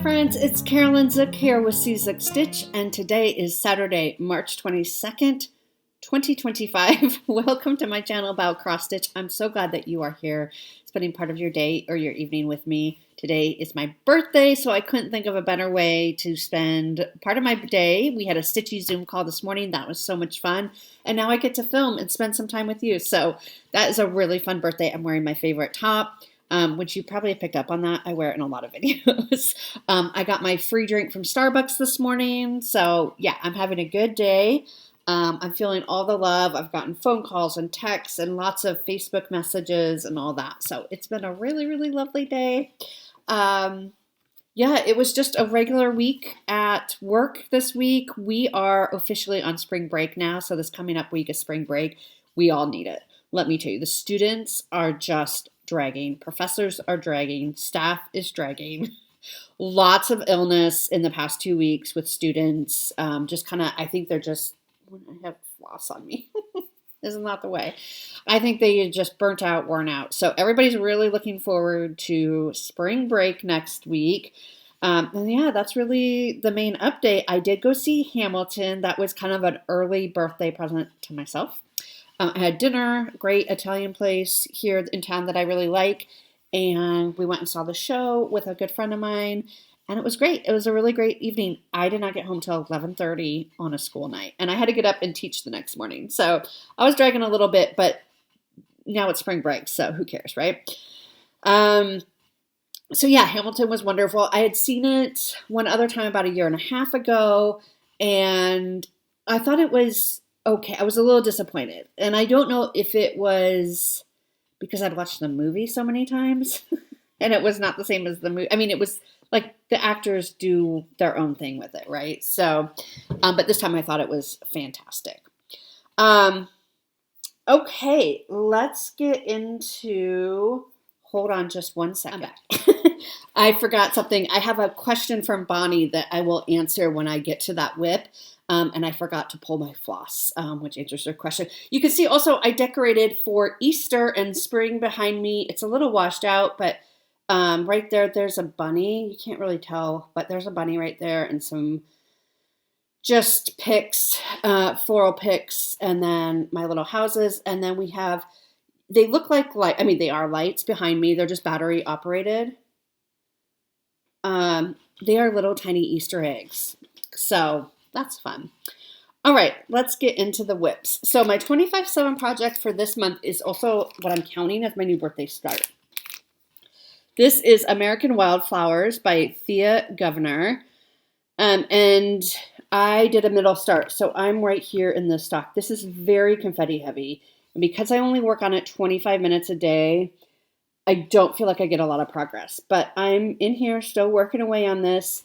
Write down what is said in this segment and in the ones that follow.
friends, it's Carolyn Zook here with Zook Stitch, and today is Saturday, March 22nd, 2025. Welcome to my channel about cross stitch. I'm so glad that you are here spending part of your day or your evening with me. Today is my birthday, so I couldn't think of a better way to spend part of my day. We had a stitchy Zoom call this morning. That was so much fun. And now I get to film and spend some time with you. So that is a really fun birthday. I'm wearing my favorite top. Which you probably picked up on that. I wear it in a lot of videos. I got my free drink from Starbucks this morning. So yeah, I'm having a good day. I'm feeling all the love. I've gotten phone calls and texts and lots of Facebook messages and all that. So it's been a really, really lovely day. Yeah, it was just a regular week at work this week. We are officially on spring break now. So this coming up week is spring break. We all need it. Let me tell you, the students are just dragging. Professors are dragging. Staff is dragging. Lots of illness in the past 2 weeks with students. Just kind of, I think they're just, I have floss on me. Isn't that the way? I think they just burnt out, worn out. So everybody's really looking forward to spring break next week. And yeah, that's really the main update. I did go see Hamilton. That was kind of an early birthday present to myself. I had dinner, great Italian place here in town that I really like, and we went and saw the show with a good friend of mine, and it was great. It was a really great evening. I did not get home till 11:30 on a school night, and I had to get up and teach the next morning, so I was dragging a little bit, but now it's spring break, so who cares, right? So yeah, Hamilton was wonderful. I had seen it one other time about a year and a half ago, and I thought it was okay. I was a little disappointed. And I don't know if it was because I'd watched the movie so many times and it was not the same as the movie. I mean, it was like the actors do their own thing with it, right? So, but this time I thought it was fantastic. Okay, let's get into, hold on just one second. I forgot something. I have a question from Bonnie that I will answer when I get to that WIP. And I forgot to pull my floss, which answers your question. You can see also I decorated for Easter and spring behind me. It's a little washed out, but right there, there's a bunny. You can't really tell, but there's a bunny right there and some just picks, floral picks, and then my little houses. And then we have, they look like light. I mean, they are lights behind me. They're just battery operated. They are little tiny Easter eggs. So that's fun. All right, let's get into the WIPs. So my 25/7 project for this month is also what I'm counting as my new birthday start. This is American Wildflowers by Thea Governor. And I did a middle start. So I'm right here in the stock. This is very confetti heavy. And because I only work on it 25 minutes a day, I don't feel like I get a lot of progress. But I'm in here still working away on this.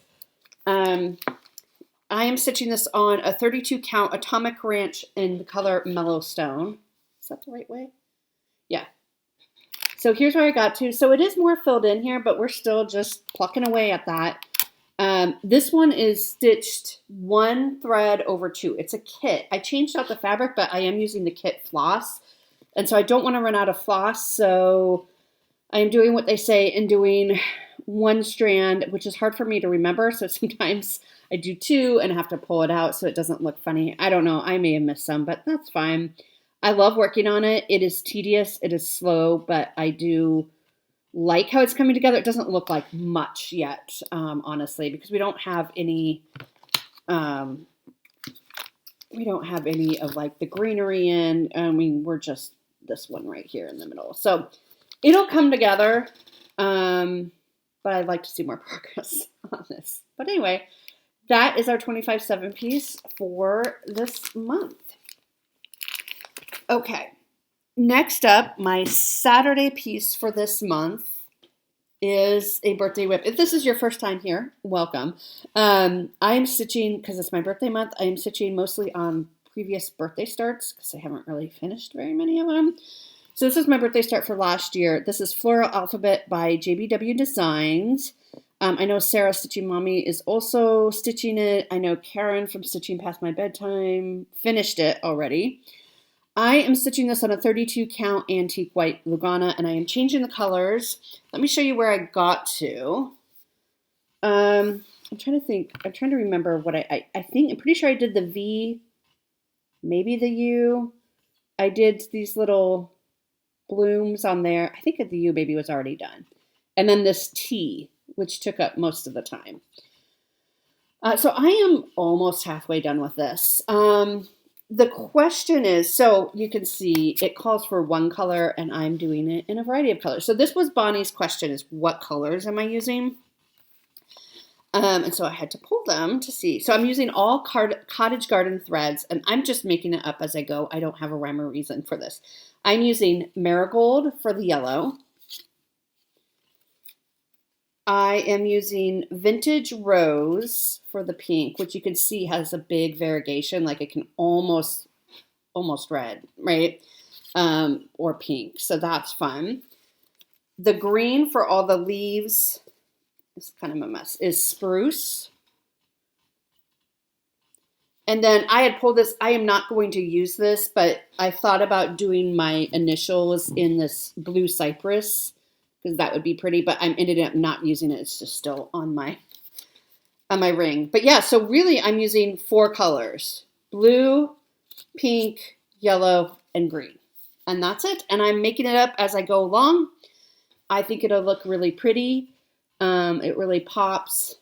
I am stitching this on a 32 count Atomic Ranch in the color Mellow Stone. Is that the right way? Yeah. So here's where I got to. So it is more filled in here, but we're still just plucking away at that. This one is stitched 1 thread over 2. It's a kit. I changed out the fabric, but I am using the kit floss. And so I don't want to run out of floss. So I am doing what they say and doing 1 strand, which is hard for me to remember. So sometimes I do 2 and have to pull it out so it doesn't look funny. I don't know. I may have missed some, but that's fine. I love working on it. It is tedious. It is slow, but I do like how it's coming together. It doesn't look like much yet, honestly, because we don't have any of like the greenery in. I mean, we're just this one right here in the middle. So it'll come together, but I'd like to see more progress on this. But anyway, that is our 25/7 piece for this month. Okay, next up, my Saturday piece for this month is a birthday WIP. If this is your first time here, welcome. I am stitching, because it's my birthday month, I am stitching mostly on previous birthday starts, because I haven't really finished very many of them. So this is my birthday start for last year. This is Floral Alphabet by JBW Designs. I know Sarah Stitching Mommy is also stitching it. I know Karen from Stitching Past My Bedtime finished it already. I am stitching this on a 32 count antique white Lugana, and I am changing the colors. Let me show you where I got to. I'm trying to think. I'm trying to remember what I think. I'm pretty sure I did the V, maybe the U. I did these little blooms on there. I think the U maybe was already done. And then this T, which took up most of the time. So I am almost halfway done with this. The question is, so you can see it calls for one color and I'm doing it in a variety of colors. So this was Bonnie's question, is what colors am I using? And so I had to pull them to see. So I'm using all cottage garden threads, and I'm just making it up as I go. I don't have a rhyme or reason for this. I'm using marigold for the yellow. I am using vintage rose for the pink, which you can see has a big variegation, like it can almost red, right? Or pink, so that's fun. The green for all the leaves, it's kind of a mess, is spruce. And then I had pulled this, I am not going to use this, but I thought about doing my initials in this blue cypress, because that would be pretty, but I ended up not using it. It's just still on my ring. But yeah, so really I'm using 4 colors: blue, pink, yellow, and green. And that's it. And I'm making it up as I go along. I think it'll look really pretty. It really pops.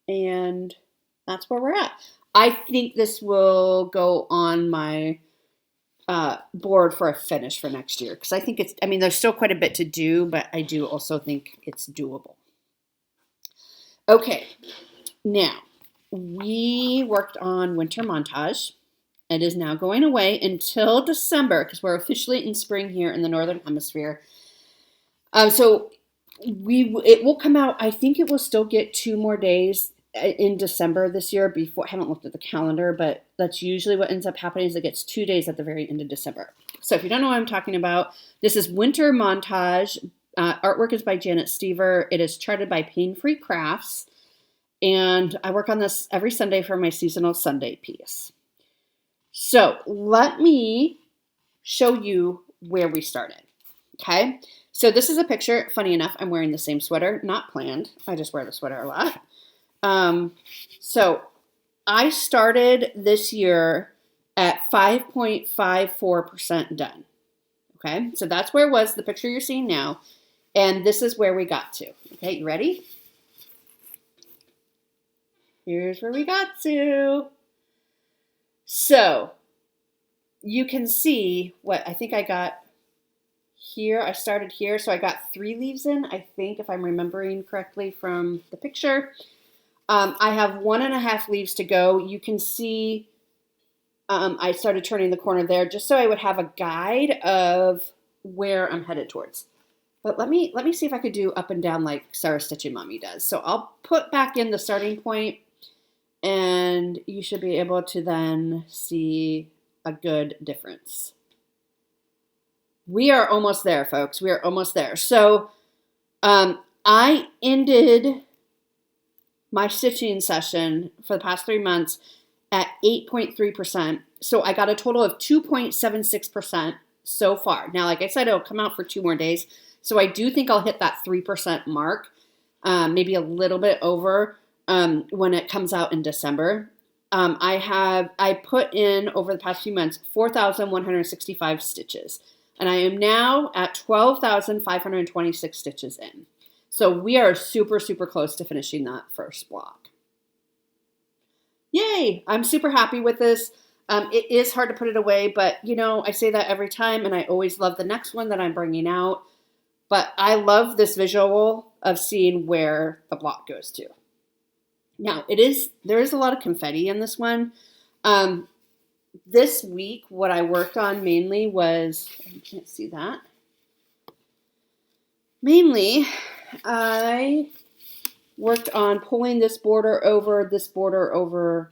And that's where we're at. I think this will go on my board for a finish for next year, because I think there's still quite a bit to do, but I do also think it's doable. Okay, now we worked on winter montage. It is now going away until December, because we're officially in spring here in the Northern Hemisphere. So it will come out, I think it will still get 2 more days in December this year. I haven't looked at the calendar, but that's usually what ends up happening, is it gets 2 days at the very end of December. So if you don't know what I'm talking about, this is Winter Montage. Artwork is by Janet Stever. It is charted by Pain Free Crafts. And I work on this every Sunday for my seasonal Sunday piece. So let me show you where we started. Okay. So this is a picture. Funny enough, I'm wearing the same sweater. Not planned. I just wear the sweater a lot. So I started this year at 5.54% done. Okay, so that's where it was, the picture you're seeing now. And this is where we got to. Okay, you ready? Here's where we got to. So you can see what I think I got here. I started here, so I got 3 leaves in, I think, if I'm remembering correctly from the picture. I have 1.5 leaves to go. You can see I started turning the corner there just so I would have a guide of where I'm headed towards. But let me see if I could do up and down like Sarah Stitch and Mommy does. So I'll put back in the starting point, and you should be able to then see a good difference. We are almost there, folks. We are almost there. So I ended my stitching session for the past 3 months at 8.3%. So I got a total of 2.76% so far. Now, like I said, it'll come out for 2 more days. So I do think I'll hit that 3% mark, maybe a little bit over when it comes out in December. I put in, over the past few months, 4,165 stitches. And I am now at 12,526 stitches in. So we are super, super close to finishing that first block. Yay! I'm super happy with this. It is hard to put it away, but I say that every time, and I always love the next one that I'm bringing out. But I love this visual of seeing where the block goes to. Now, there is a lot of confetti in this one. This week, what I worked on mainly was, you can't see that. Mainly, I worked on pulling this border over,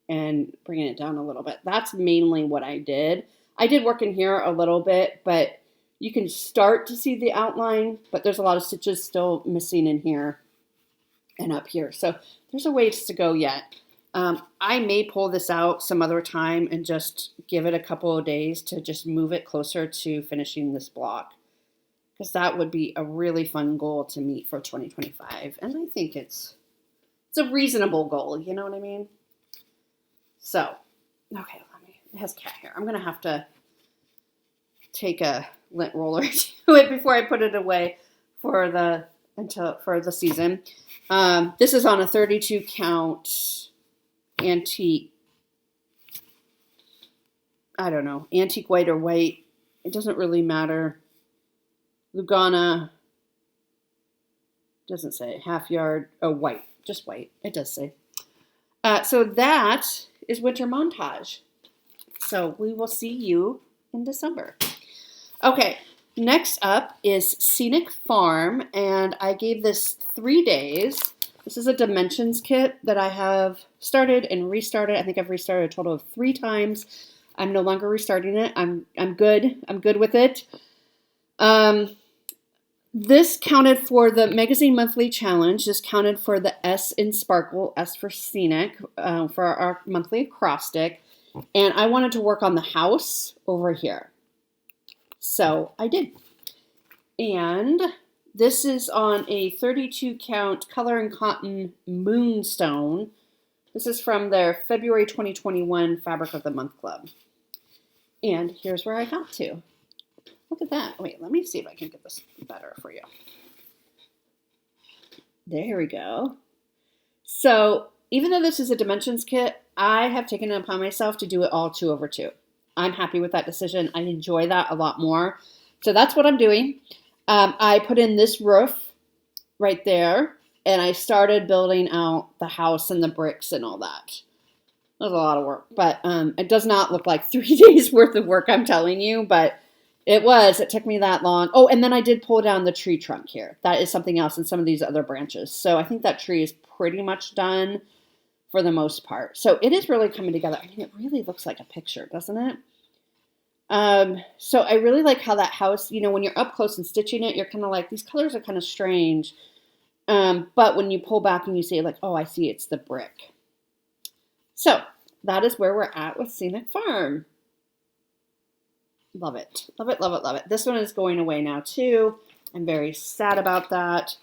and bringing it down a little bit. That's mainly what I did. I did work in here a little bit, but you can start to see the outline, but there's a lot of stitches still missing in here and up here. So there's a ways to go yet. I may pull this out some other time and just give it a couple of days to just move it closer to finishing this block, because that would be a really fun goal to meet for 2025. And I think it's It's a reasonable goal, you know what I mean? So, okay, it has cat hair. I'm going to have to take a lint roller to it before I put it away for the season. This is on a 32 count antique. I don't know, antique white or white. It doesn't really matter. Lugana, doesn't say, half yard. Oh, white, just white. It does say. So that is winter montage. So we will see you in December. Okay, next up is Scenic Farm, and I gave this 3 days. This is a dimensions kit that I have started and restarted. I think I've restarted a total of 3 times. I'm no longer restarting it. I'm good. I'm good with it. This counted for the Magazine Monthly Challenge. This counted for the S in Sparkle, S for Scenic, for our monthly acrostic. And I wanted to work on the house over here. So I did. And this is on a 32 count Color and Cotton Moonstone. This is from their February 2021 Fabric of the Month Club. And here's where I got to. Look at that. Wait, let me see if I can get this better for you. There we go. So even though this is a dimensions kit, I have taken it upon myself to do it all 2/2. I'm happy with that decision. I enjoy that a lot more. So that's what I'm doing. I put in this roof right there, and I started building out the house and the bricks and all that. That was a lot of work, but it does not look like 3 days worth of work, I'm telling you, but it was. It took me that long. Oh, and then I did pull down the tree trunk here. That is something else in some of these other branches. So I think that tree is pretty much done for the most part. So it is really coming together. I mean, it really looks like a picture, doesn't it? So I really like how that house, you know, when you're up close and stitching it, you're kind of like, these colors are kind of strange. But when you pull back and you see like, oh, I see it's the brick. So that is where we're at with Scenic Farm. Love it. Love it, love it, love it. This one is going away now too. I'm very sad about that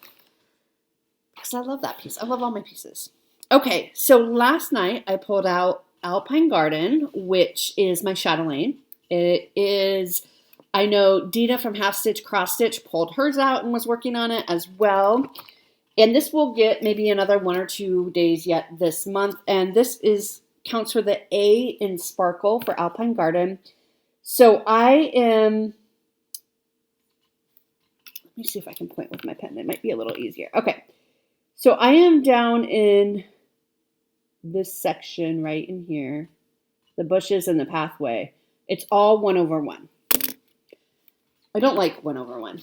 because I love that piece. I love all my pieces. Okay, so last night I pulled out Alpine Garden, which is my chatelaine. It is, I know Dina from Half Stitch Cross Stitch pulled hers out and was working on it as well. And this will get maybe another 1 or 2 days yet this month. And this counts for the A in Sparkle for Alpine Garden. So I am, let me see if I can point with my pen. It might be a little easier. Okay, so I am down in this section right in here, the bushes and the pathway. It's all 1/1. I don't like 1/1.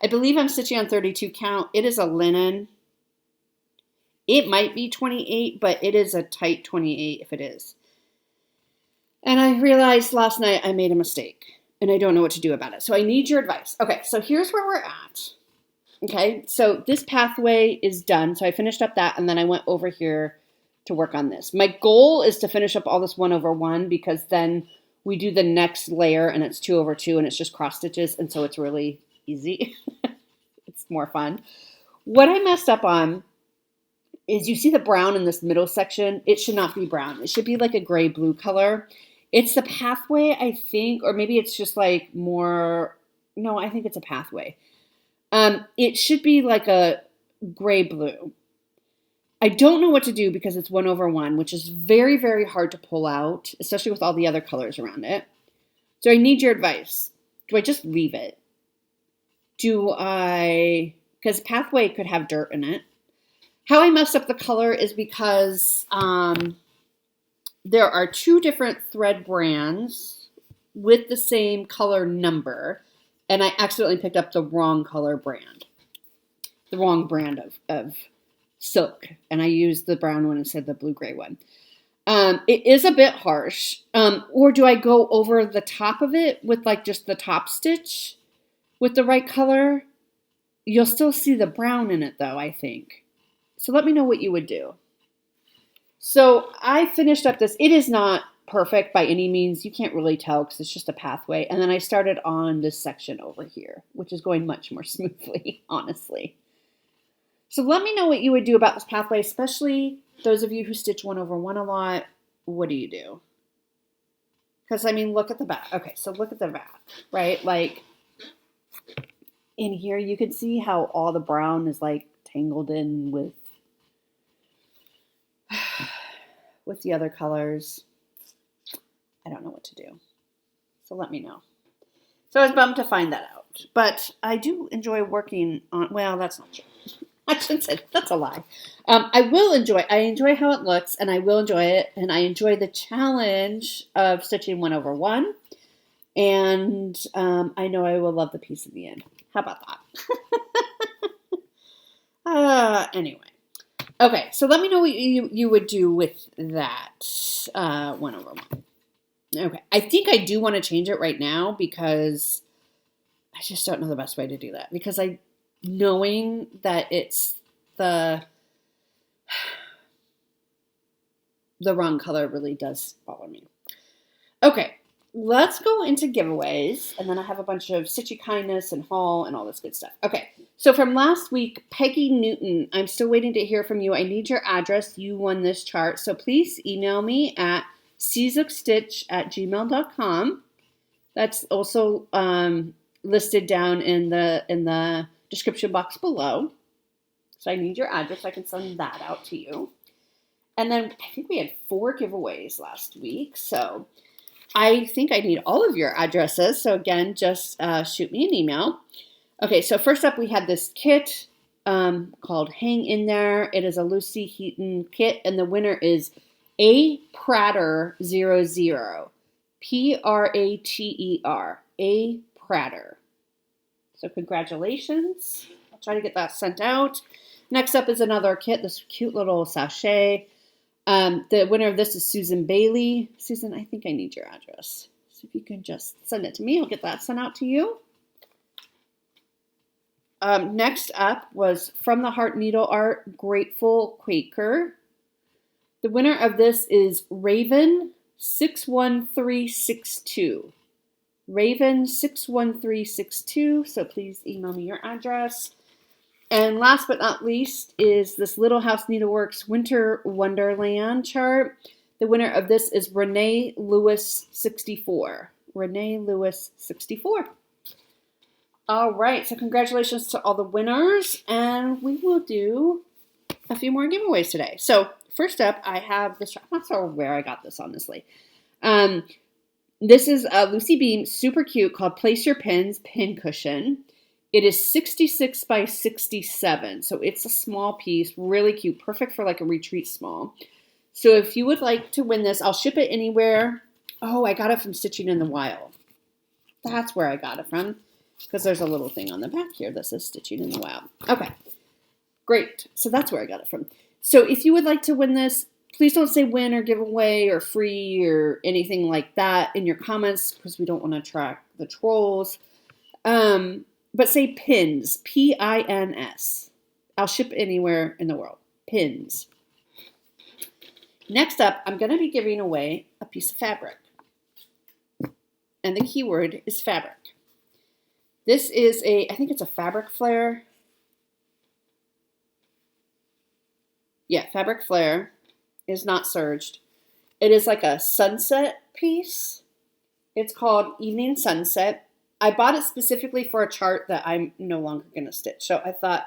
I believe I'm stitching on 32 count. It is a linen. It might be 28, but it is a tight 28 if it is. And I realized last night I made a mistake and I don't know what to do about it. So I need your advice. Okay, so here's where we're at. Okay, so this pathway is done. So I finished up that and then I went over here to work on this. My goal is to finish up all this 1/1 because then we do the next layer and it's 2/2 and it's just cross stitches. And so it's really easy. It's more fun. What I messed up on is you see the brown in this middle section. It should not be brown. It should be like a gray blue color. It's the pathway, I think, or maybe it's just like more, no, I think it's a pathway. It should be like a gray blue. I don't know what to do because it's 1/1, which is very, very hard to pull out, especially with all the other colors around it. So I need your advice. Do I just leave it? Because pathway could have dirt in it. How I messed up the color is because there are 2 different thread brands with the same color number, and I accidentally picked up the wrong color brand, the wrong brand of silk, and I used the brown one instead of the blue-gray one. It is a bit harsh, or do I go over the top of it with like just the top stitch with the right color? You'll still see the brown in it though, I think. So let me know what you would do. So I finished up this. It is not perfect by any means. You can't really tell because it's just a pathway. And then I started on this section over here, which is going much more smoothly, honestly. So let me know what you would do about this pathway, especially those of you who stitch 1/1 a lot. What do you do? Because, I mean, look at the back. Okay, so look at the back, right? Like, in here, you can see how all the brown is, like, tangled in with the other colors. I don't know what to do. So let me know. So I was bummed to find that out. But I do enjoy working on, well, that's not true. I shouldn't say, that's a lie. I enjoy how it looks, and I will enjoy it, and I enjoy the challenge of stitching 1/1, and I know I will love the piece in the end. How about that? Anyway. Okay, so let me know what you would do with that 1/1. Okay, I think I do want to change it right now because I just don't know the best way to do that. Because knowing that it's the wrong color really does bother me. Okay, let's go into giveaways, and then I have a bunch of Stitchy Kindness and haul and all this good stuff. Okay, so from last week, Peggy Newton, I'm still waiting to hear from you. I need your address. You won this chart, so please email me at czukstitch@gmail.com. That's also listed down in the description box below. So I need your address. I can send that out to you. And then I think we had 4 giveaways last week. So I think I need all of your addresses. So again, just shoot me an email. Okay, so first up we had this kit called Hang In There. It is a Lucy Heaton kit, and the winner is A. Prater 00. Prater. A. Prater. So congratulations. I'll try to get that sent out. Next up is another kit, this cute little sachet. The winner of this is Susan Bailey. Susan, I think I need your address. So if you can just send it to me, I'll get that sent out to you. Next up was From the Heart Needle Art, Grateful Quaker. The winner of this is Raven 61362. Raven 61362. So please email me your address. And last but not least is this Little House Needleworks Winter Wonderland chart. The winner of this is Renee Lewis 64. Renee Lewis 64. All right, so congratulations to all the winners, and we will do a few more giveaways today. So first up, I have this. I'm not sure where I got this, honestly. This is a Lucy Beam, super cute, called Place Your Pins Pin Cushion. It is 66 by 67, so it's a small piece, really cute, perfect for like a retreat small. So if you would like to win this, I'll ship it anywhere. Oh, I got it from Stitching in the Wild. That's where I got it from, because there's a little thing on the back here that says Stitching in the Wild. Okay, great. So that's where I got it from. So if you would like to win this, please don't say win or give away or free or anything like that in your comments, because we don't want to attract the trolls. But say pins, P-I-N-S. I'll ship anywhere in the world. Pins. Next up, I'm going to be giving away a piece of fabric. And the keyword is fabric. This is I think it's a fabric flare. Yeah, fabric flare. Is not serged. It is like a sunset piece. It's called Evening Sunset. I bought it specifically for a chart that I'm no longer going to stitch. So I thought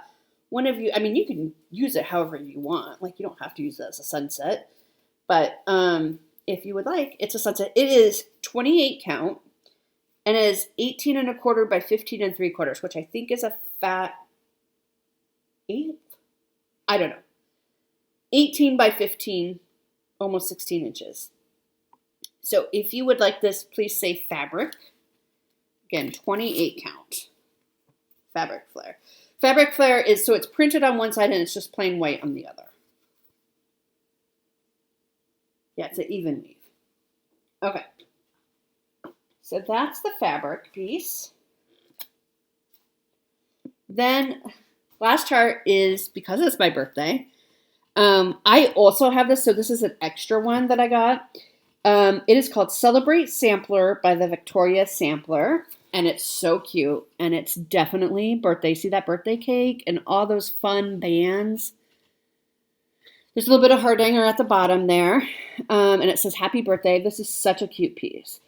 one of you, I mean, you can use it however you want. Like, you don't have to use it as a sunset. But if you would like, it's a sunset. It is 28 count. And it is 18 1/4 by 15 3/4, which I think is a fat 8th? I don't know. 18 by 15, almost 16 inches. So if you would like this, please say fabric. Again, 28 count. Fabric flare. Fabric flare is, so it's printed on one side and it's just plain white on the other. Yeah, it's an even weave. Okay. So that's the fabric piece. Then last chart is, because it's my birthday, I also have this, so this is an extra one that I got. It is called Celebrate Sampler by the Victoria Sampler. and it's so cute, and it's definitely birthday. See that birthday cake and all those fun bands? There's a little bit of hardanger at the bottom there, and it says happy birthday. This is such a cute piece.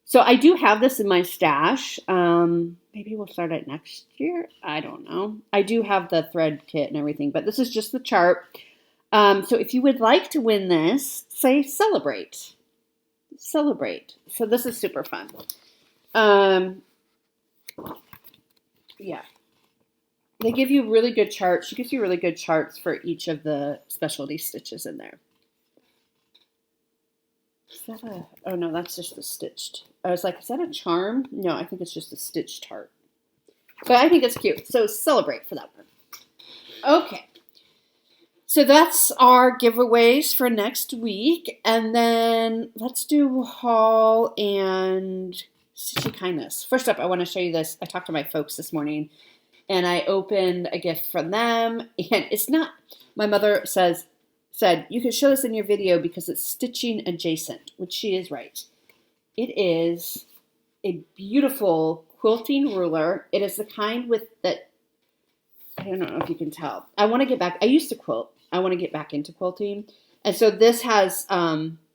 So I do have this in my stash. Maybe we'll start it next year. I don't know. I do have the thread kit and everything, but this is just the chart. So if you would like to win this, say celebrate. Celebrate. So this is super fun. Yeah. They give you really good charts. She gives you really good charts for each of the specialty stitches in there. Is that oh no, that's just the stitched. I was like, is that a charm? No, I think it's just a stitched chart. But I think it's cute. So celebrate for that one. Okay. So that's our giveaways for next week. And then let's do haul and stitchy kindness. First up, I want to show you this. I talked to my folks this morning, and I opened a gift from them. And it's not, my mother said, you can show this in your video because it's stitching adjacent, which she is right. It is a beautiful quilting ruler. It is the kind with that, I don't know if you can tell. I want to get back, I used to quilt. I want to get back into quilting. And so this has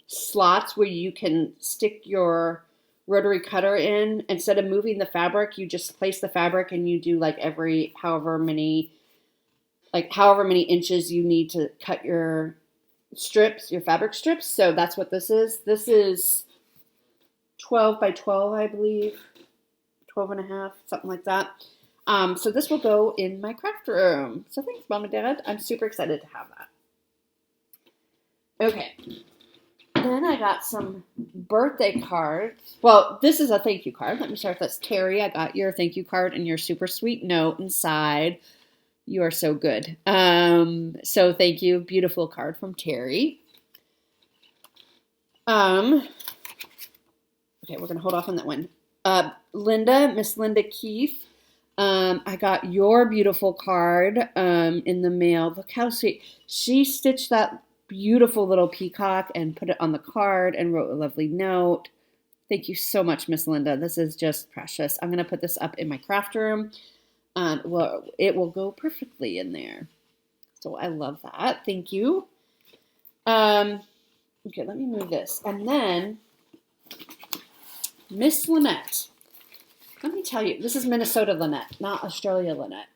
slots where you can stick your rotary cutter in. Instead of moving the fabric, you just place the fabric and you do like every however many inches you need to cut your strips, your fabric strips. So that's what this is. This is 12 by 12, I believe. 12 and a half, something like that. So this will go in my craft room. So thanks, Mom and Dad. I'm super excited to have that. Okay. Then I got some birthday cards. Well, this is a thank you card. Let me start with this. Terry, I got your thank you card and your super sweet note inside. You are so good. So thank you. Beautiful card from Terry. Okay, we're going to hold off on that one. Miss Linda Keith. I got your beautiful card in the mail. Look how sweet. She stitched that beautiful little peacock and put it on the card and wrote a lovely note. Thank you so much, Miss Linda. This is just precious. I'm going to put this up in my craft room. Well, it will go perfectly in there. So I love that. Thank you. Okay, let me move this. And then Miss Lynette. Let me tell you, this is Minnesota Lynette, not Australia Lynette.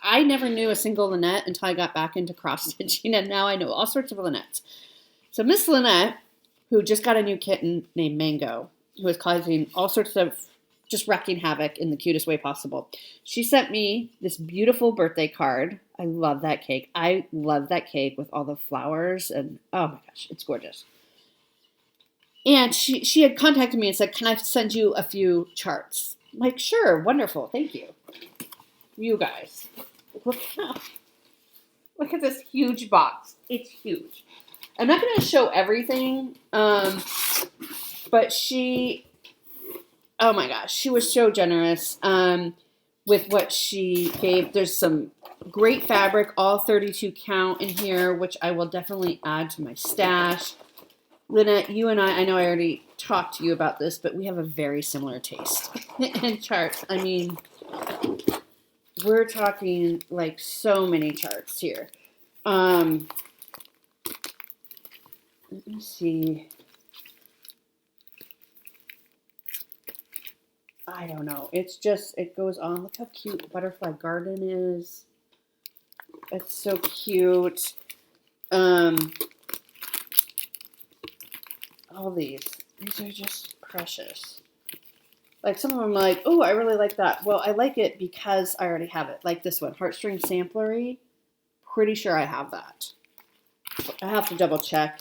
I never knew a single Lynette until I got back into cross stitching, and now I know all sorts of Lynettes. So Miss Lynette, who just got a new kitten named Mango, who is causing all sorts of just wrecking havoc in the cutest way possible. She sent me this beautiful birthday card. I love that cake. I love that cake with all the flowers, and oh my gosh, it's gorgeous. And she had contacted me and said, can I send you a few charts? I'm like, sure, wonderful, thank you. You guys, look at this huge box. It's huge. I'm not going to show everything, but oh my gosh, she was so generous with what she gave. There's some great fabric, all 32 count in here, which I will definitely add to my stash. Lynette, you and I know I already talked to you about this, but we have a very similar taste in charts. I mean, we're talking like so many charts here. Let me see. I don't know. It's just, it goes on. Look how cute the butterfly garden is. It's so cute. All these are just precious. Like some of them, like, oh, I really like that. Well, I like it because I already have it. Like this one, Heartstring Samplery. Pretty sure I have that. I have to double check.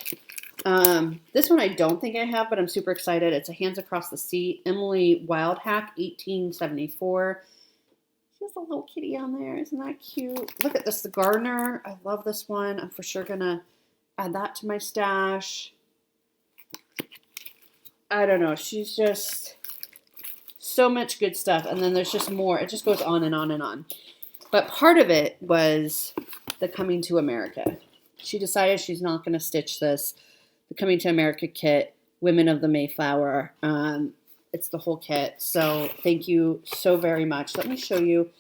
This one I don't think I have, but I'm super excited. It's a Hands Across the Sea, Emily Wildhack, 1874. She has a little kitty on there. Isn't that cute? Look at this, the Gardener. I love this one. I'm for sure gonna add that to my stash. I don't know. She's just so much good stuff. And then there's just more. It just goes on and on and on. But part of it was the Coming to America. She decided she's not going to stitch this. The Coming to America kit, Women of the Mayflower. it's the whole kit. So thank you so very much. Let me show you.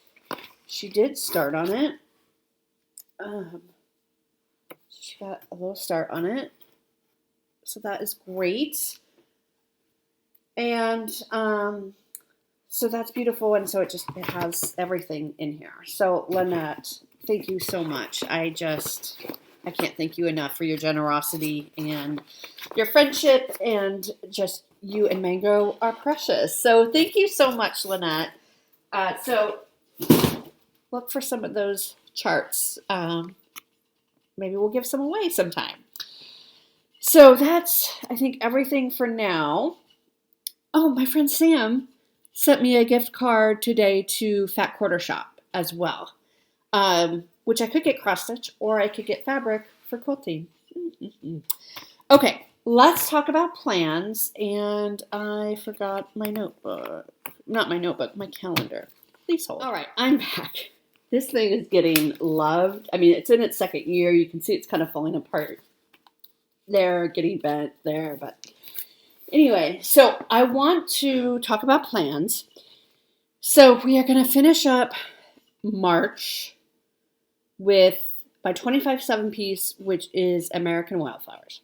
She did start on it. She got a little start on it. So that is great. And so that's beautiful. And so it has everything in here. So Lynette, thank you so much. I can't thank you enough for your generosity and your friendship, and just you and Mango are precious. So thank you so much, Lynette. So look for some of those charts. Maybe we'll give some away sometime. So that's, I think, everything for now. Oh, my friend Sam sent me a gift card today to Fat Quarter Shop as well. Which I could get cross stitch, or I could get fabric for quilting. Okay, let's talk about plans. And I forgot my notebook. Not my notebook, my calendar. Please hold. All right, I'm back. This thing is getting loved. I mean, it's in its second year. You can see it's kind of falling apart there, getting bent there. But anyway, so I want to talk about plans. So we are going to finish up March with my 25/7 piece, which is American Wildflowers.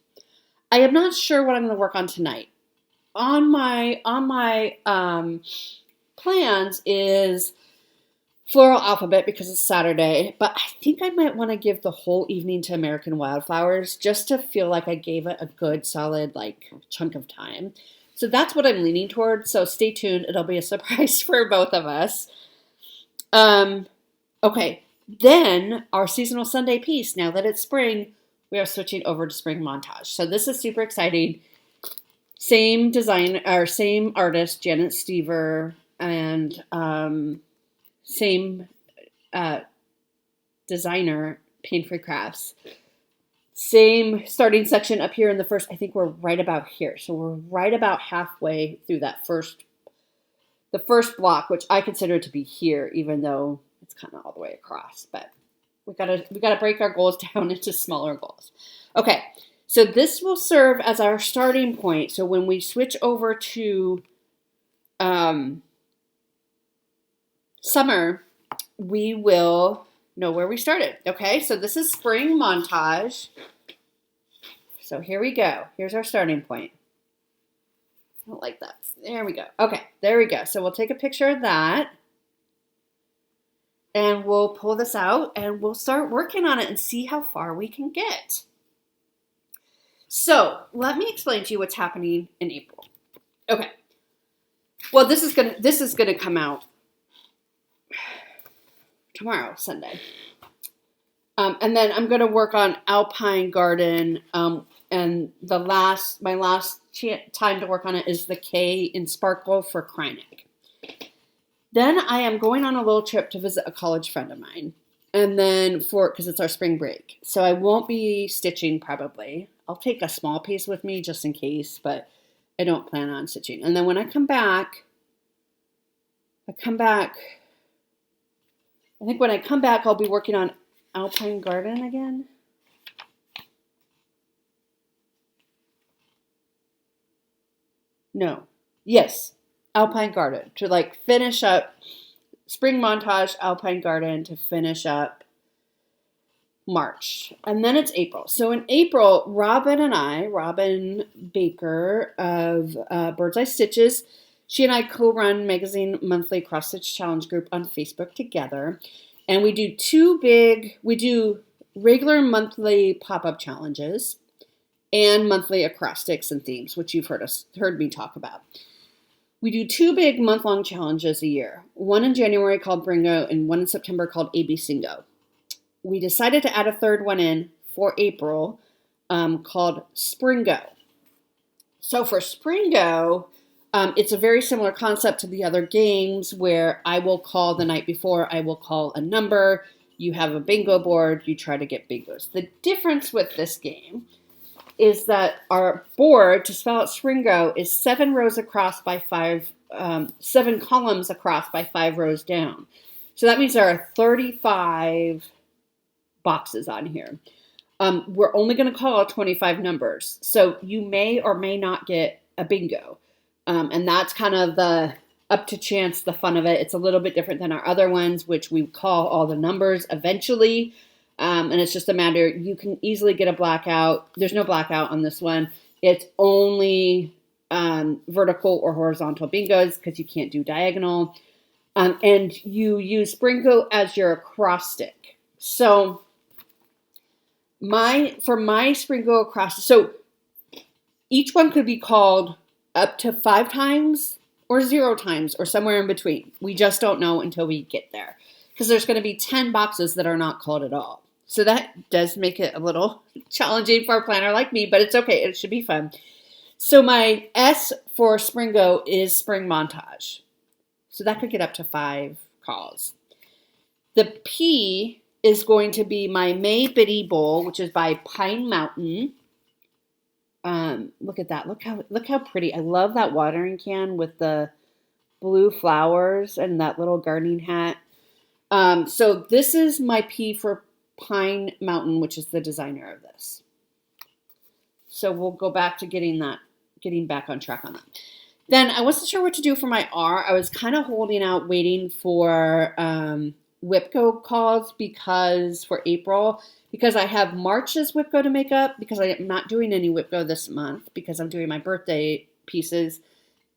I am not sure what I'm going to work on tonight. On my plans is Floral Alphabet because it's Saturday, but I think I might want to give the whole evening to American Wildflowers just to feel like I gave it a good solid chunk of time. So that's what I'm leaning towards. So stay tuned. It'll be a surprise for both of us. Okay. Then our seasonal Sunday piece, now that it's spring, we are switching over to Spring Montage. So this is super exciting. Same design, or same artist, Janet Stever, and same designer, Pain Free Crafts. Same starting section up here in the first, I think we're right about here. So we're right about halfway through the first block, which I consider to be here, even though it's kind of all the way across, but we gotta break our goals down into smaller goals. Okay, so this will serve as our starting point. So when we switch over to summer, we will know where we started. Okay, so this is Spring Montage. So here we go. Here's our starting point. I don't like that. There we go. Okay, there we go. So we'll take a picture of that. And we'll pull this out and we'll start working on it and see how far we can get. So let me explain to you what's happening in April. Okay. Well, this is gonna come out tomorrow, Sunday. And then I'm gonna work on Alpine Garden. And my last time to work on it is the K in Sparkle for Kreinik. Then I am going on a little trip to visit a college friend of mine. And then because it's our spring break. So I won't be stitching probably. I'll take a small piece with me just in case, but I don't plan on stitching. And then when I come back, I think when I come back, I'll be working on Alpine Garden again. No. Yes. Alpine Garden to finish up Spring Montage, Alpine Garden to finish up March. And then it's April. So in April, Robin Baker of Bird's Eye Stitches, she and I co-run Magazine Monthly Cross Stitch Challenge Group on Facebook together. And we do regular monthly pop-up challenges and monthly acrostics and themes, which you've heard me talk about. We do 2 big month-long challenges a year. One in January called Bringo and one in September called AB Singo. We decided to add a third one in for April called Springo. So for Springo, it's a very similar concept to the other games where I will call the night before, I will call a number, you have a bingo board, you try to get bingos. The difference with this game is that our board, to spell out Springo, is 7 rows across by 7 columns across by 5 rows down. So that means there are 35 boxes on here. We're only going to call 25 numbers. So you may or may not get a bingo. And that's kind of the up to chance, the fun of it. It's a little bit different than our other ones, which we call all the numbers eventually. And it's just a matter, you can easily get a blackout. There's no blackout on this one. It's only vertical or horizontal bingos because you can't do diagonal. And you use Springo as your acrostic. So for my Springo acrostic, so each one could be called up to 5 times or 0 times or somewhere in between. We just don't know until we get there because there's going to be 10 boxes that are not called at all. So that does make it a little challenging for a planner like me, but it's okay. It should be fun. So my S for Springo is Spring Montage. So that could get up to 5 calls. The P is going to be my May Biddy Bowl, which is by Pine Mountain. Look at that. Look how pretty. I love that watering can with the blue flowers and that little gardening hat. So this is my P for Pine Mountain, which is the designer of this. So we'll go back to getting back on track on that. Then I wasn't sure what to do for my R. I was kind of holding out, waiting for WIPCO calls for April, because I have March's WIPCO to make up, because I am not doing any WIPCO this month, because I'm doing my birthday pieces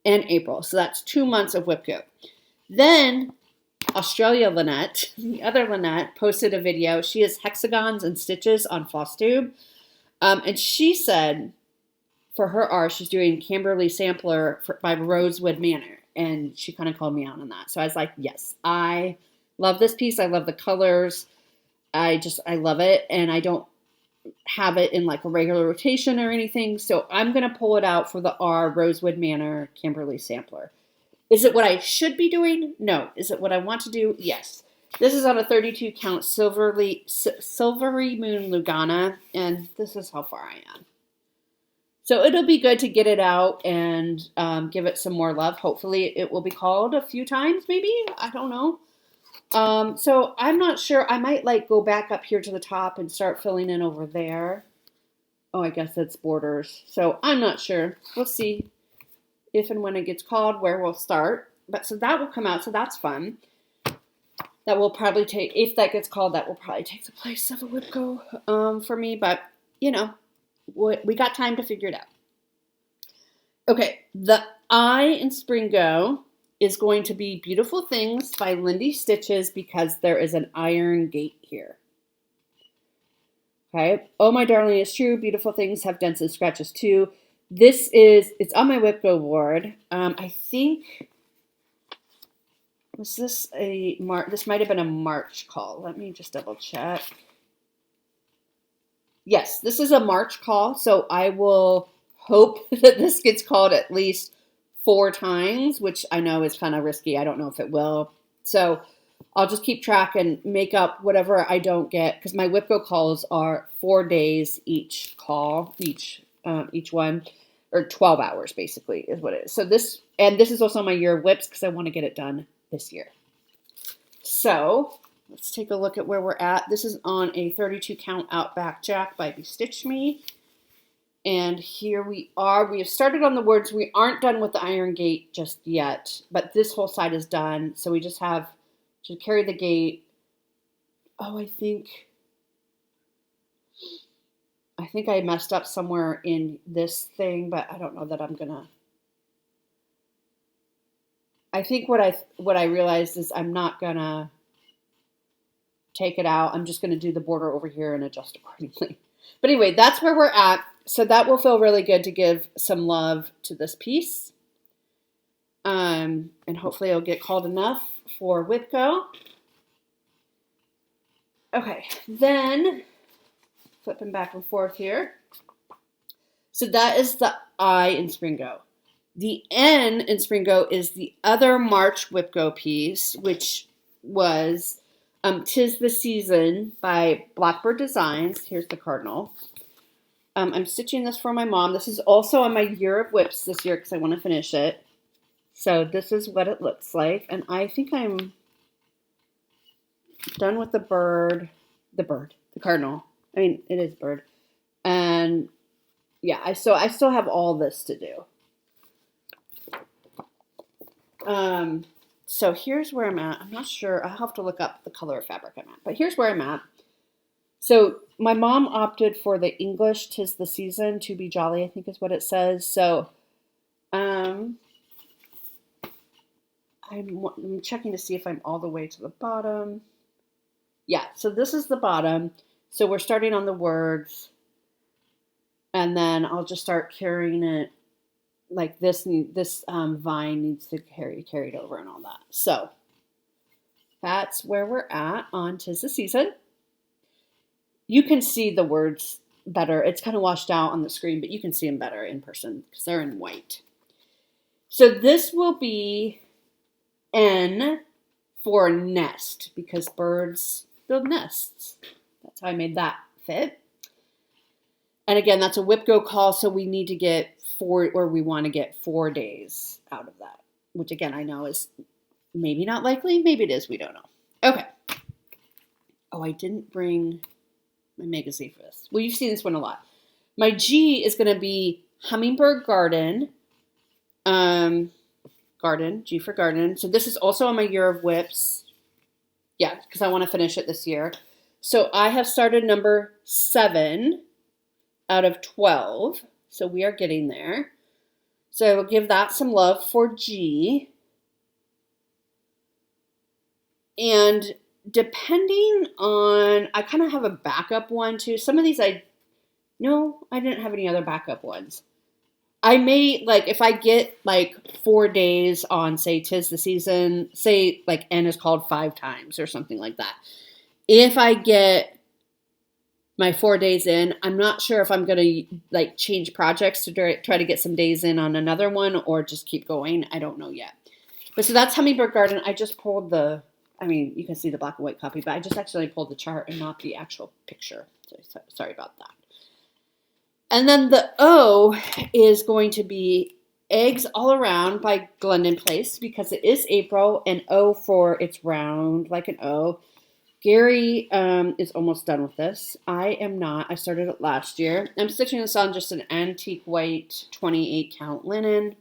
in April. So that's 2 months of WIPCO. Then Australia Lynette, the other Lynette, posted a video. She has hexagons and stitches on Flosstube. And she said for her R, she's doing Camberley Sampler by Rosewood Manor. And she kind of called me out on that. So I was like, yes, I love this piece. I love the colors. I love it. And I don't have it in like a regular rotation or anything. So I'm going to pull it out for the R Rosewood Manor Camberley Sampler. Is it what I should be doing? No. Is it what I want to do? Yes. This is on a 32 count Silvery Moon Lugana, and this is how far I am. So it'll be good to get it out and give it some more love. Hopefully it will be called a few times, maybe. I don't know. So I'm not sure. I might like go back up here to the top and start filling in over there. Oh, I guess it's borders. So I'm not sure. We'll see if and when it gets called, where we'll start. But so that will come out, so that's fun. That will probably take, if that gets called, that will probably take the place of a WIPCO for me. But, you know, we got time to figure it out. Okay, the I in Springo is going to be Beautiful Things by Lindy Stitches, because there is an iron gate here. Okay, Oh My Darling Is True, Beautiful Things Have Dents and Scratches Too. It's on my WIPCO board. I think, this might have been a March call. Let me just double check. Yes, this is a March call, so I will hope that this gets called at least 4 times, which I know is kind of risky. I don't know if it will. So I'll just keep track and make up whatever I don't get, because my WIPCO calls are 4 days each call, each one, or 12 hours basically is what it is. So this is also my year of WIPs, because I want to get it done this year. So let's take a look at where we're at. This is on a 32 count Outback Jack by Bestitch Me. And here we are. We have started on the words. We aren't done with the iron gate just yet, but this whole side is done. So we just have to carry the gate. Oh, I think I messed up somewhere in this thing, but I don't know that I'm gonna. I think what I realized is I'm not gonna take it out. I'm just gonna do the border over here and adjust accordingly. But anyway, that's where we're at. So that will feel really good to give some love to this piece. And hopefully it'll get called enough for WIPCO. Okay, then flipping back and forth here. So that is the I in Springo. The N in Springo is the other March WIPCO piece, which was 'Tis the Season by Blackbird Designs. Here's the cardinal. I'm stitching this for my mom. This is also on my year of WIPs this year because I want to finish it. So this is what it looks like. And I think I'm done with the cardinal. I mean, it is bird. And yeah, I still have all this to do. So here's where I'm at. I'm not sure. I'll have to look up the color of fabric I'm at. But here's where I'm at. So my mom opted for the English "'Tis the Season to be Jolly," I think is what it says. So I'm checking to see if I'm all the way to the bottom. Yeah, so this is the bottom. So we're starting on the words. And then I'll just start carrying it like this. This vine needs to carried over and all that. So that's where we're at on "'Tis the Season." You can see the words better. It's kind of washed out on the screen, but you can see them better in person because they're in white. So this will be N for nest because birds build nests. That's how I made that fit. And again, that's a whip go call, so we need to get we want to get 4 days out of that, which again, I know is maybe not likely. Maybe it is. We don't know. Okay. Oh, I didn't bring my Mega Z for this. Well, you've seen this one a lot. My G is going to be Hummingbird Garden. G for garden. So this is also on my year of whips. Yeah, because I want to finish it this year. So I have started number 7 out of 12. So we are getting there. So I will give that some love for G. And depending on, I kind of have a backup one too. Some of these I didn't have any other backup ones. I may, like, if I get like 4 days on, say, "'Tis the Season," say like N is called 5 times or something like that. If I get my 4 days in, I'm not sure if I'm going to like change projects to try to get some days in on another one or just keep going. I don't know yet. But so that's Hummingbird Garden. I just pulled you can see the black and white copy, but I just actually pulled the chart and not the actual picture. So sorry about that. And then the O is going to be Eggs All Around by Glendon Place because it is April, and O for it's round like an O. Gary is almost done with this. I am not. I started it last year. I'm stitching this on just an antique white 28 count linen.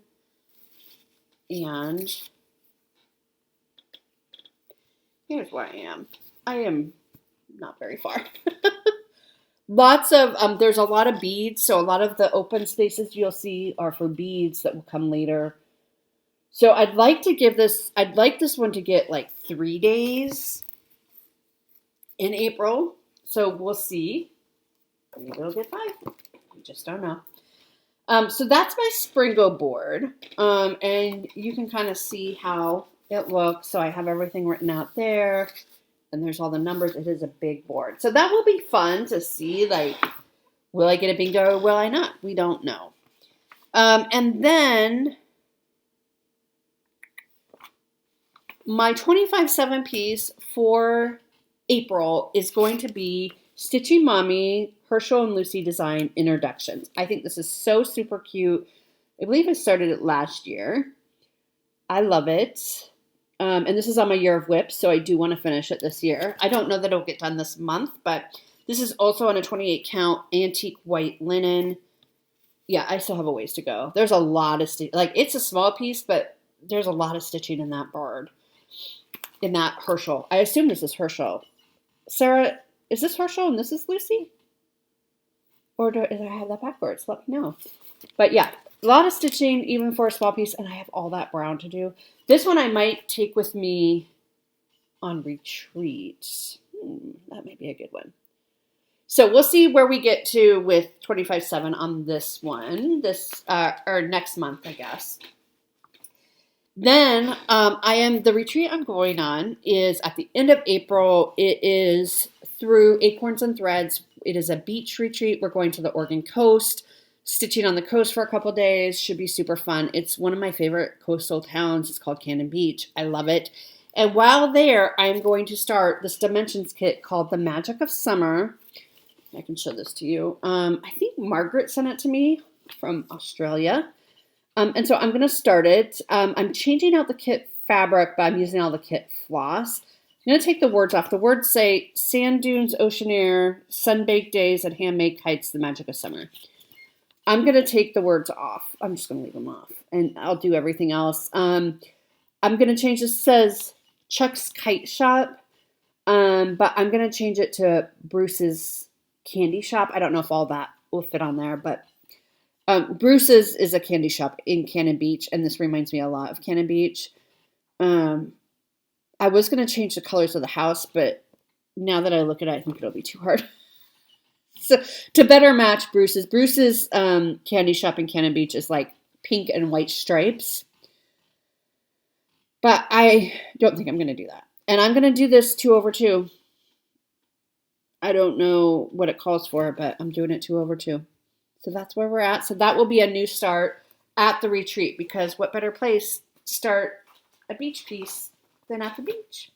And here's where I am. I am not very far. Lots of, there's a lot of beads. So a lot of the open spaces you'll see are for beads that will come later. So I'd like this one to get like 3 days in April. So we'll see. Maybe it'll get 5. We just don't know. So that's my Springo board. And you can kind of see how it looks. So I have everything written out there. And there's all the numbers. It is a big board. So that will be fun to see, like, will I get a bingo or will I not? We don't know. And then my 25/7 piece for April is going to be Stitchy Mommy, Herschel and Lucy Design Introductions. I think this is so super cute. I believe I started it last year. I love it. And this is on my year of whips, so I do want to finish it this year. I don't know that it'll get done this month, but this is also on a 28 count antique white linen. Yeah, I still have a ways to go. There's a lot of stitching. Like, it's a small piece, but there's a lot of stitching in that board. In that Herschel. I assume this is Herschel. Sarah, is this Herschel and this is Lucy? Or do I have that backwards? Let me know. But yeah, a lot of stitching even for a small piece, and I have all that brown to do. This one I might take with me on retreat. That might be a good one. So we'll see where we get to with 25/7 on this one. Or next month, I guess. Then the retreat I'm going on is at the end of April. It is through Acorns and Threads. It is a beach retreat. We're going to the Oregon coast, stitching on the coast for a couple days. Should be super fun. It's one of my favorite coastal towns. It's called Cannon Beach. I love it. And while there, I'm going to start this dimensions kit called The Magic of Summer. I can show this to you. I think Margaret sent it to me from Australia. And so I'm going to start it. I'm changing out the kit fabric, but I'm using all the kit floss. I'm going to take the words off. The words say sand dunes, ocean air, sun-baked days, and handmade kites, the magic of summer. I'm going to take the words off. I'm just going to leave them off, and I'll do everything else. I I'm going to change this. It says Chuck's Kite Shop, but I'm going to change it to Bruce's Candy Shop. I don't know if all that will fit on there, but Bruce's is a candy shop in Cannon Beach, and this reminds me a lot of Cannon Beach. I was going to change the colors of the house, but now that I look at it, I think it'll be too hard. So to better match Bruce's candy shop in Cannon Beach is like pink and white stripes. But I don't think I'm going to do that. And I'm going to do this 2/2. I don't know what it calls for, but I'm doing it 2/2. So that's where we're at. So that will be a new start at the retreat, because what better place to start a beach piece than at the beach?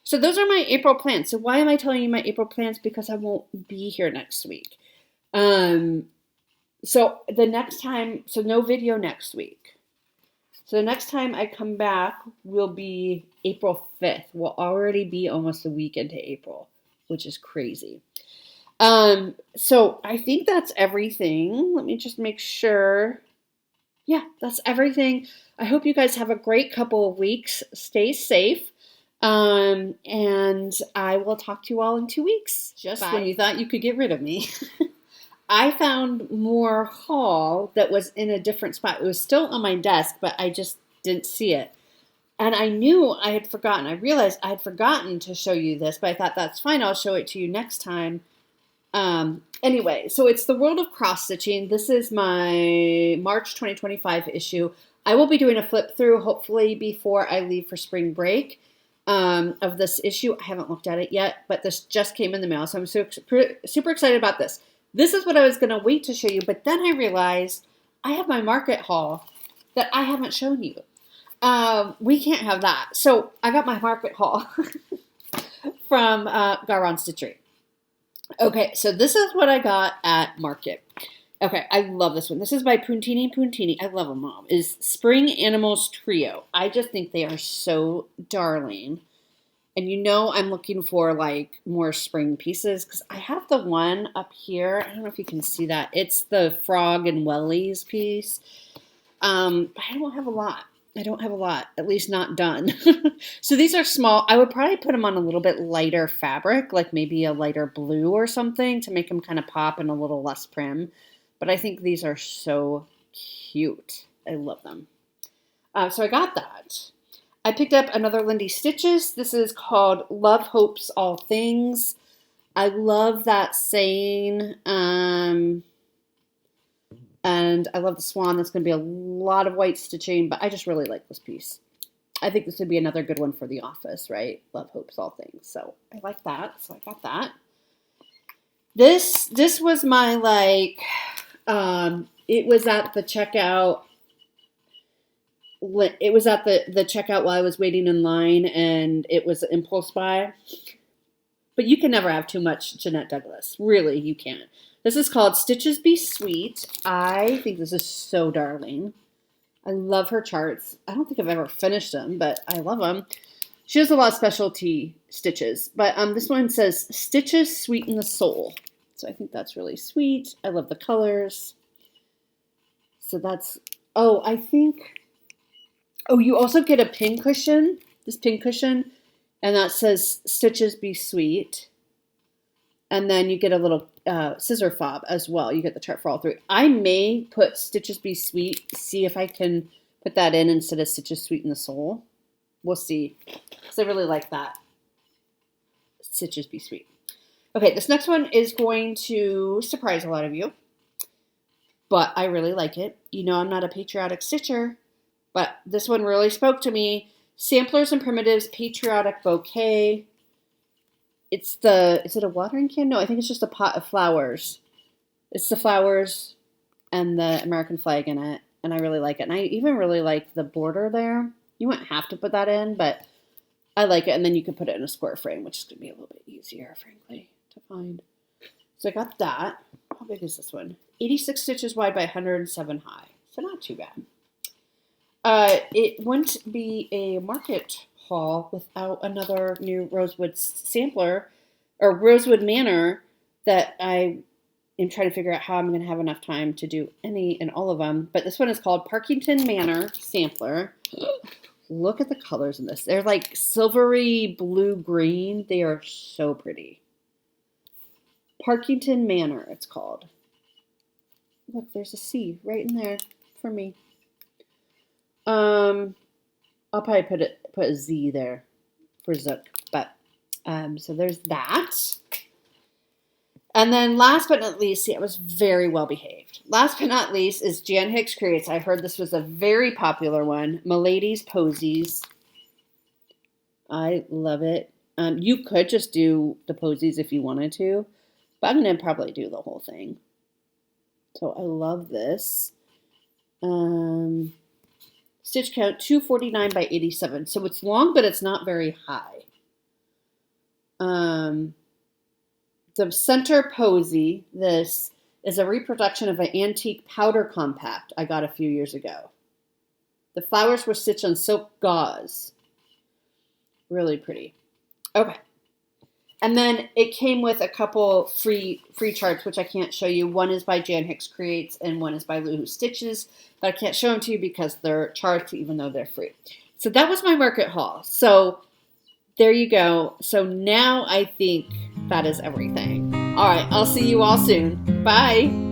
So those are my April plans. So why am I telling you my April plans? Because I won't be here next week. So the next time, so no video next week. So the next time I come back will be April 5th. We'll already be almost a week into April, which is crazy. So I think that's everything. Let me just make sure. Yeah, that's everything. I hope you guys have a great couple of weeks. Stay safe. And I will talk to you all in 2 weeks. Just Bye. When you thought you could get rid of me, I found more haul that was in a different spot. It was still on my desk, but I just didn't see it. And I knew I had forgotten. I realized I had forgotten to show you this, but I thought that's fine. I'll show it to you next time. Anyway, so it's the World of Cross Stitching. This is my March 2025 issue. I will be doing a flip through hopefully before I leave for spring break of this issue. I haven't looked at it yet, but this just came in the mail, so I'm super excited about this. This is what I was going to wait to show you, but then I realized I have my market haul that I haven't shown you. We can't have that. So I got my market haul from Garon Stitchery. Okay, so this is what I got at Market. Okay, I love this one. This is by Puntini. I love them all. Is Spring Animals Trio. I just think they are so darling. And you know I'm looking for like more spring pieces because I have the one up here. I don't know if you can see that. It's the Frog and Wellies piece. I don't have a lot. At least not done. So these are small. I would probably put them on a little bit lighter fabric, like maybe a lighter blue or something to make them kind of pop and a little less prim. But I think these are so cute. I love them. So I got that. I picked up another Lindy Stitches. This is called Love Hopes All Things. I love that saying. And I love the swan. That's going to be a lot of white stitching, but I just really like this piece. I think this would be another good one for the office, right? Love hopes all things. So I like that. So I got that. This was my like, it was at the checkout. It was at the checkout while I was waiting in line, and it was an impulse buy. But you can never have too much Jeanette Douglas. Really, you can't. This is called Stitches Be Sweet. I think this is so darling. I love her charts. I don't think I've ever finished them, but I love them. She has a lot of specialty stitches. But this one says, Stitches Sweeten the Soul. So I think that's really sweet. I love the colors. So that's, I think, you also get a pin cushion. This pin cushion. And that says, Stitches Be Sweet. And then you get a little scissor fob as well. You get the chart for all three. I may put Stitches Be Sweet. See if I can put that in instead of Stitches Sweeten the Soul. We'll see. Because I really like that. Stitches Be Sweet. Okay, this next one is going to surprise a lot of you. But I really like it. You know I'm not a patriotic stitcher. But this one really spoke to me. Samplers and Primitives Patriotic Bouquet. Is it a watering can? No, I think it's just a pot of flowers. It's the flowers and the American flag in it, and I really like it. And I even really like the border there. You wouldn't have to put that in, but I like it. And then you can put it in a square frame, which is going to be a little bit easier, frankly, to find. So I got that. How big is this one? 86 stitches wide by 107 high. So not too bad. It wouldn't be a market haul without another new Rosewood sampler or Rosewood Manor that I am trying to figure out how I'm going to have enough time to do any and all of them. But this one is called Parkington Manor Sampler. Look at the colors in this. They're like silvery blue-green. They are so pretty. Parkington Manor, it's called. Look, there's a C right in there for me. I'll probably put a Z there for Zook, but so there's that. And then last but not least, see, I was very well behaved. Last but not least is Jan Hicks Creates. I heard this was a very popular one. Milady's Posies. I love it. You could just do the posies if you wanted to, but I'm going to probably do the whole thing. So I love this. Stitch count 249 by 87. So it's long, but it's not very high. The center posy, this is a reproduction of an antique powder compact I got a few years ago. The flowers were stitched on silk gauze. Really pretty. Okay. And then it came with a couple free charts, which I can't show you. One is by Jan Hicks Creates and one is by Lou Stitches, but I can't show them to you because they're charts even though they're free. So that was my market haul. So there you go. So now I think that is everything. All right. I'll see you all soon. Bye.